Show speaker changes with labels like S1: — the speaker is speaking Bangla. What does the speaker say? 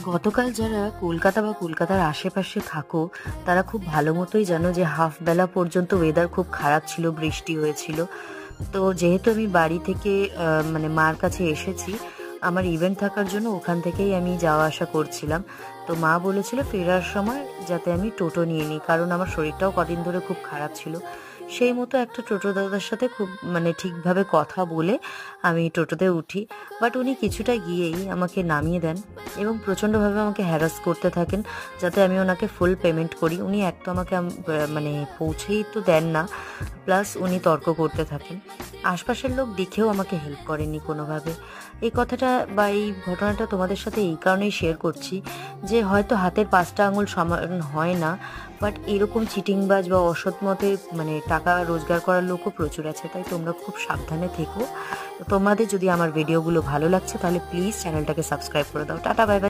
S1: গতকাল যারা কলকাতা বা কলকাতার আশেপাশে থাকো তারা খুব ভালো মতোই জানো যে হাফ বেলা পর্যন্ত ওয়েদার খুব খারাপ ছিল, বৃষ্টি হয়েছিল। তো যেহেতু আমি বাড়ি থেকে মানে মার কাছে এসেছি আমার ইভেন্ট থাকার জন্য, ওখান থেকেই আমি যাওয়া আসা করছিলাম। তো মা বলেছিল ফেরার সময় যাতে আমি টোটো নিয়ে নিই, কারণ আমার শরীরটাও কদিন ধরে খুব খারাপ ছিল। সেই মতো একটা টোটো দাদার সাথে খুব মানে ঠিকভাবে কথা বলে আমি টোটোতে উঠি। বাট উনি কিছুটা গিয়েই আমাকে নামিয়ে দেন এবং প্রচণ্ডভাবে আমাকে হ্যারাস করতে থাকেন যাতে আমি ওনাকে ফুল পেমেন্ট করি। উনি এক তো আমাকে মানে পৌঁছেই তো দেন না, প্লাস উনি তর্ক করতে থাকেন। আশপাশের লোক দেখেও আমাকে হেল্প করেনি কোনোভাবে। এই কথাটা বা এই ঘটনাটা তোমাদের সাথে এই কারণেই শেয়ার করছি যে হয়তো হাতের 5টা আঙুল সমান হয় না, বাট এরকম চিটিংবাজ বা অসৎ মতে মানে টাকা রোজগার করার লোকও প্রচুর আছে। তাই তোমরা খুব সাবধানে থেকো। তোমাদের যদি আমার ভিডিওগুলো ভালো লাগছে তাহলে প্লিজ চ্যানেলটাকে সাবস্ক্রাইব করে দাও। Tata, bye bye.